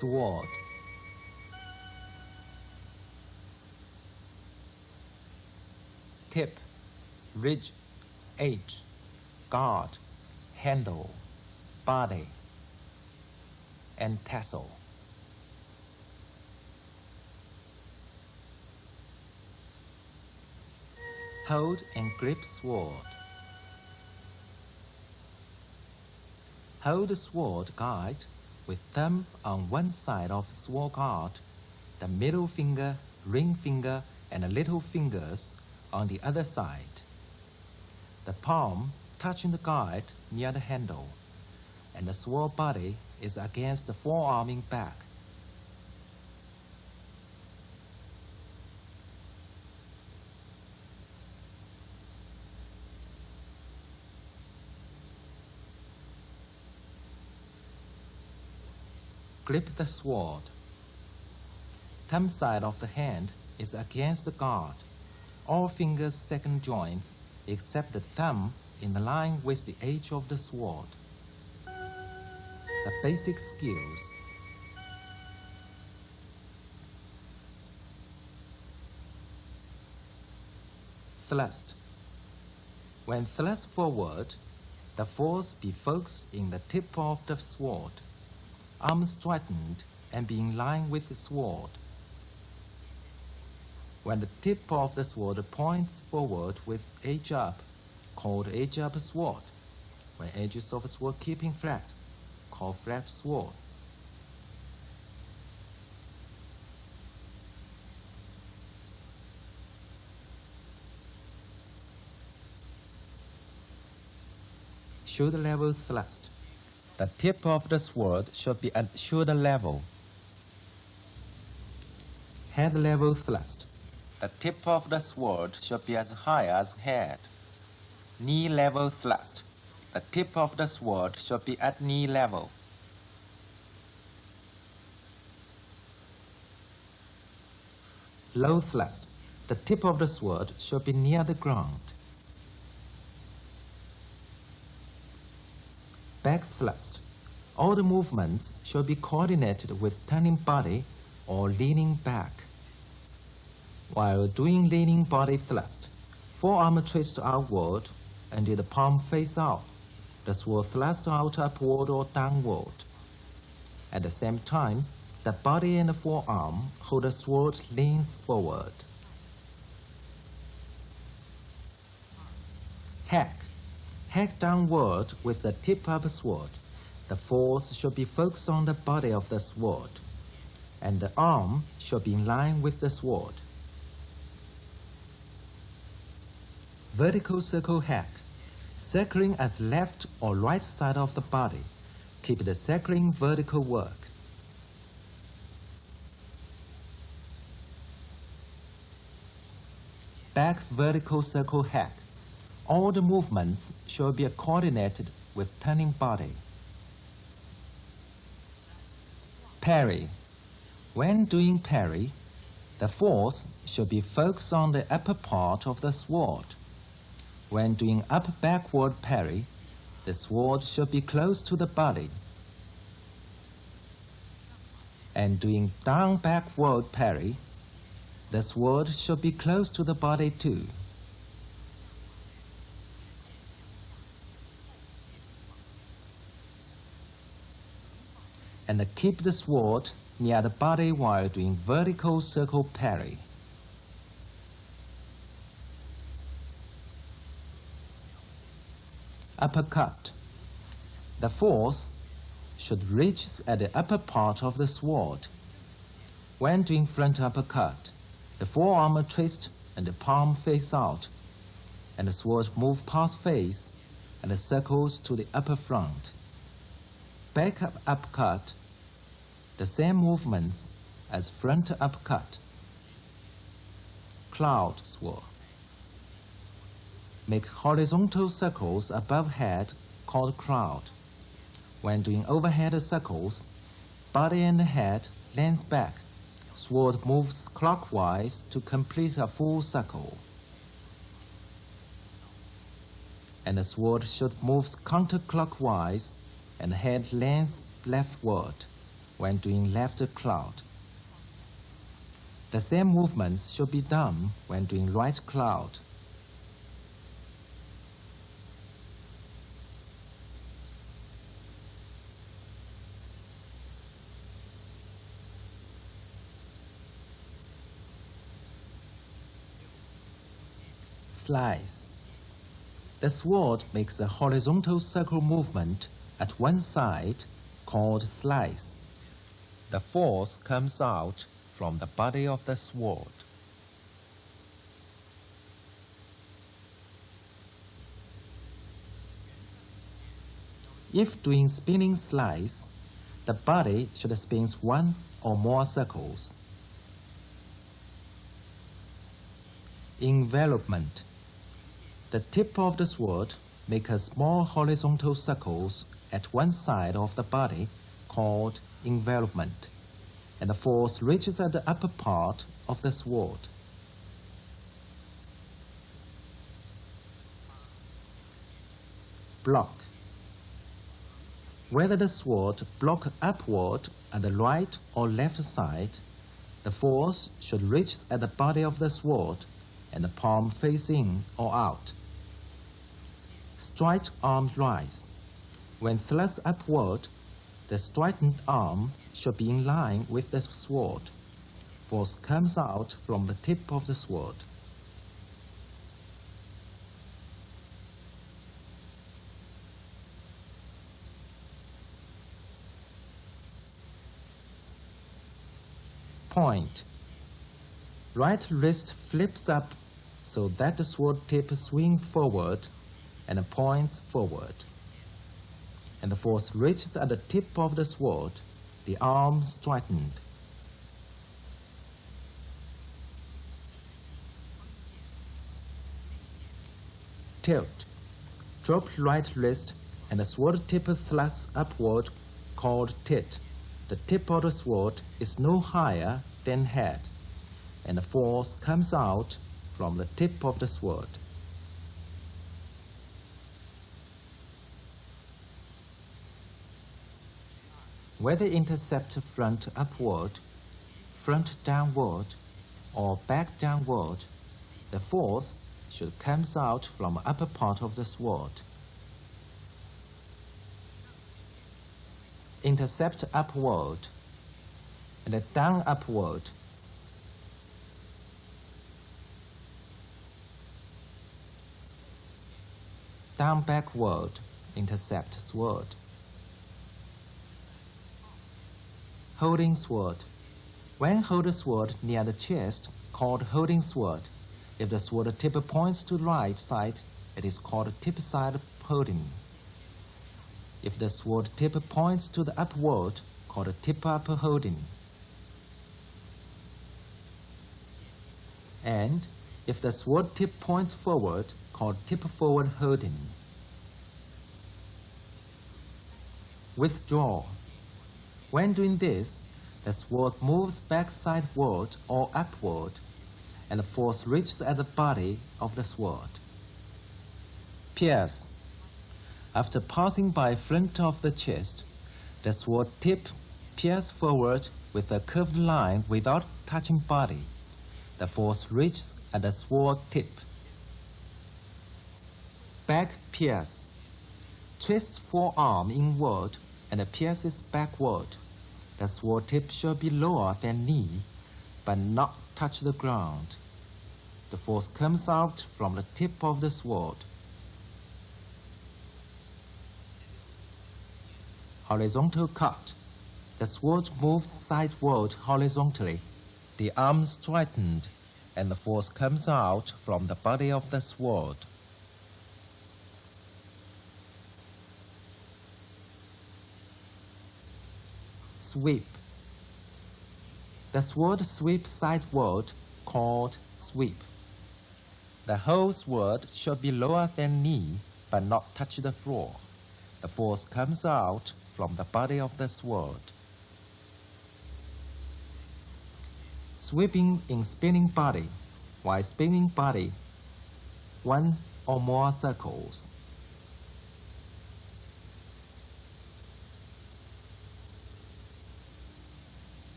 sword. Tip, ridge, edge, guard, handle, body, and tassel. Hold and grip sword. Hold the sword guide with thumb on one side of sword guard, the middle finger, ring finger, and the little fingers on the other side. The palm touching the guide near the handle, and the sword body is against the forearming back. Grip the sword. Thumb side of the hand is against the guard. All fingers second joints except the thumb in line with the edge of the sword. The basic skills. Thrust. When thrust forward, the force be focused in the tip of the sword. Arms straightened and be in line with the sword. When the tip of the sword points forward with edge up, called edge up sword. When edges of sword keeping flat, called flat sword. Shoulder level thrust. The tip of the sword should be at shoulder level. Head level thrust. The tip of the sword should be as high as head. Knee level thrust. The tip of the sword should be at knee level. Low thrust. The tip of the sword should be near the ground. Back thrust. All the movements should be coordinated with turning body or leaning back. While doing leaning body thrust, forearm twist outward until the palm face out. The sword thrust out upward or downward. At the same time, the body and the forearm hold the sword leans forward. Hack. Hack downward with the tip of the sword. The force should be focused on the body of the sword, and the arm should be in line with the sword. Vertical circle hack. Circling at the left or right side of the body. Keep the circling vertical work. Back vertical circle hack. All the movements should be coordinated with turning body. Parry. When doing parry, the force should be focused on the upper part of the sword. When doing up-backward parry, the sword should be close to the body. And doing down-backward parry, the sword should be close to the body too. And keep the sword near the body while doing vertical circle parry. Uppercut. The force should reach at the upper part of the sword. When doing front uppercut, the forearm twist and the palm face out, and the sword move past face and circles to the upper front. Back uppercut. The same movements as front uppercut. Cloud sword. Make horizontal circles above head called cloud. When doing overhead circles, body and head leans back. Sword moves clockwise to complete a full circle. And the sword should move counterclockwise and head leans leftward. when doing left cloud. The same movements should be done when doing right cloud. Slice. The sword makes a horizontal circle movement at one side called slice. The force comes out from the body of the sword. If doing spinning slice, the body should spin one or more circles. Envelopment. The tip of the sword makes small horizontal circles at one side of the body called envelopment, and the force reaches at the upper part of the sword. Block. Whether the sword block upward at the right or left side, the force should reach at the body of the sword and the palm face in or out. Straight arm rise. When thrust upward, the straightened arm should be in line with the sword. Force comes out from the tip of the sword. Point. Right wrist flips up so that the sword tip swings forward and points forward, and the force reaches at the tip of the sword, the arm straightened. Tilt. Drop right wrist and the sword tip thrusts upward called tit. The tip of the sword is no higher than head, and the force comes out from the tip of the sword. Whether intercept front upward, front downward, or back downward, the force should come out from the upper part of the sword. Intercept upward and down upward. Down backward, intercept sword. Holding sword. When hold the sword near the chest, called holding sword. If the sword tip points to the right side, it is called tip side holding. If the sword tip points to the upward, called tip up holding. And if the sword tip points forward, called tip forward holding. Withdraw. When doing this, the sword moves back sideward or upward, and the force reaches at the body of the sword. Pierce. After passing by front of the chest, the sword tip pierces forward with a curved line without touching body. The force reaches at the sword tip. Back pierce. Twist forearm inward and pierces backward. The sword tip should be lower than knee, but not touch the ground. The force comes out from the tip of the sword. Horizontal cut. The sword moves sideward horizontally. The arm straightened, and the force comes out from the body of the sword. Sweep. The sword sweeps sideward, called sweep. The whole sword should be lower than knee, but not touch the floor. The force comes out from the body of the sword. Sweeping in spinning body. While spinning body, one or more circles.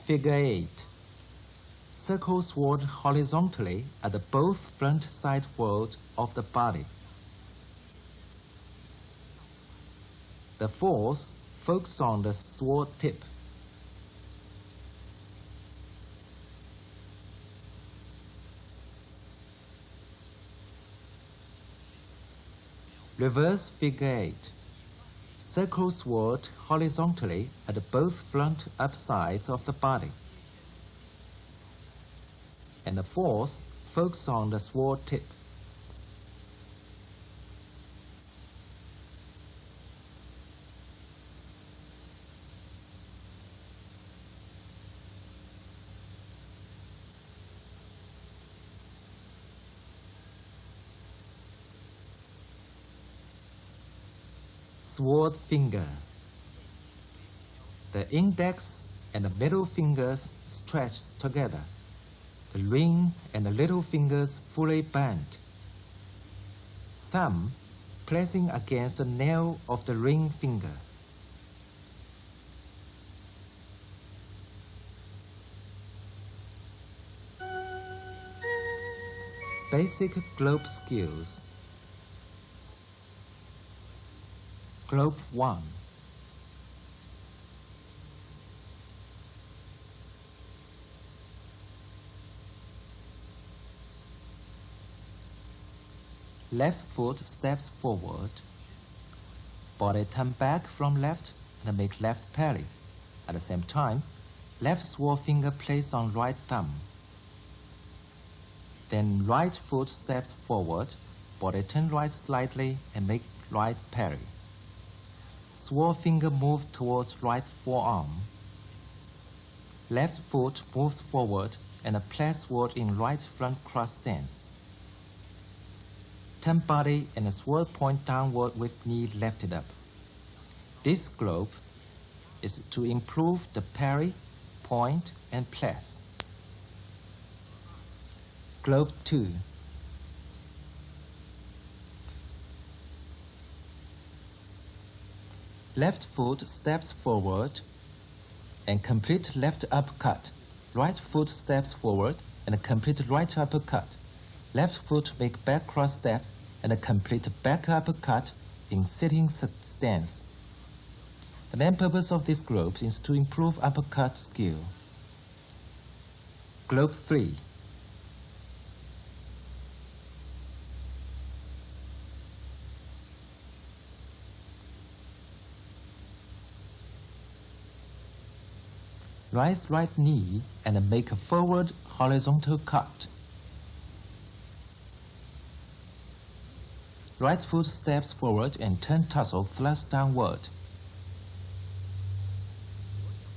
Figure 8. Circle sword horizontally at both front side word of the body. The force focuses on the sword tip. Reverse figure 8. Circle sword horizontally at both front up sides of the body. And the force focuses on the sword tip. Sword finger. The index and the middle fingers stretched together. The ring and the little fingers fully bent. Thumb pressing against the nail of the ring finger. Basic globe skills. Globe 1. Left foot steps forward. Body turn back from left and make left parry. At the same time, left sword finger placed on right thumb. Then right foot steps forward. Body turn right slightly and make right parry. Sword finger moves towards right forearm. Left foot moves forward and place sword in right front cross stance. Turn body and sword point downward with knee lifted up. This globe is to improve the parry, point, and place. Globe 2. Left foot steps forward and complete left uppercut. Right foot steps forward and complete right uppercut. Left foot make back cross step and complete back uppercut in sitting stance. The main purpose of this globe is to improve uppercut skill. Globe 3. Rise right knee and make a forward horizontal cut. Right foot steps forward and turn torso thrust downward.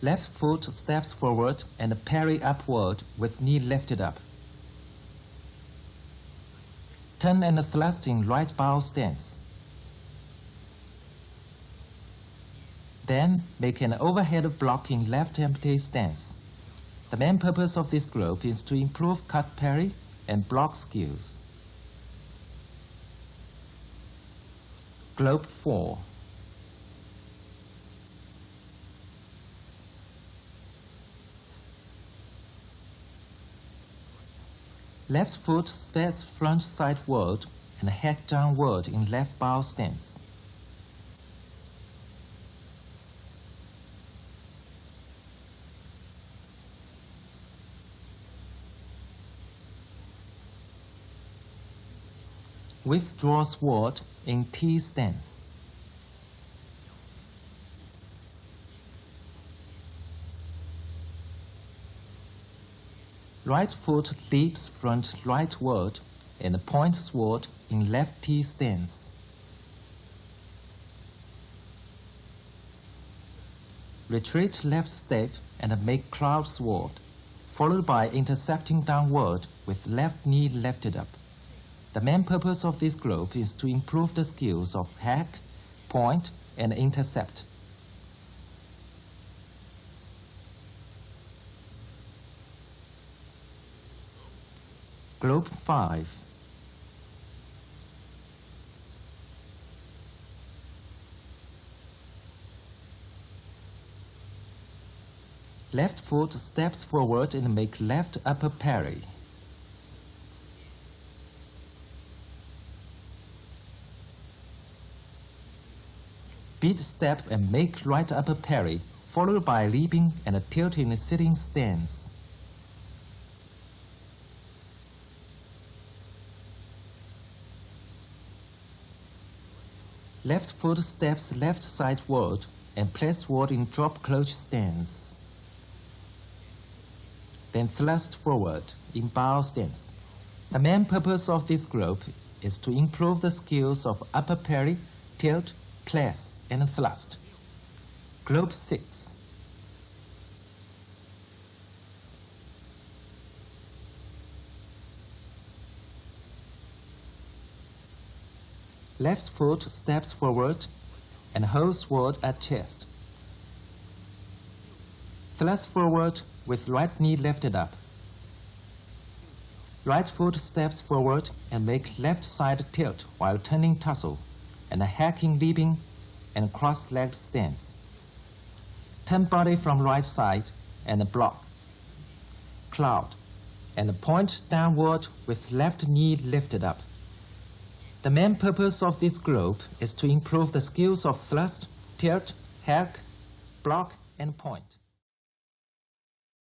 Left foot steps forward and parry upward with knee lifted up. Turn and thrust in right bow stance. Then make an overhead blocking left empty stance. The main purpose of this globe is to improve cut parry and block skills. Globe 4. Left foot steps front sideward and head downward in left bow stance. Withdraw sword in T stance. Right foot leaps front rightward and point sword in left T stance. Retreat left step and make cloud sword, followed by intercepting downward with left knee lifted up. The main purpose of this globe is to improve the skills of hack, point, and intercept. Globe 5. Left foot steps forward and make left upper parry. Beat step and make right upper parry, followed by leaping and a tilt in a sitting stance. Left foot steps left sideward and placeward in drop crouch stance. Then thrust forward in bow stance. The main purpose of this group is to improve the skills of upper parry, tilt, place, and thrust. Group 6. Left foot steps forward and holds sword at chest. Thrust forward with right knee lifted up. Right foot steps forward and make left side tilt while turning tussle and a hacking leaping and cross-legged stance. Turn body from right side and block. Cloud and point downward with left knee lifted up. The main purpose of this group is to improve the skills of thrust, tilt, hack, block, and point.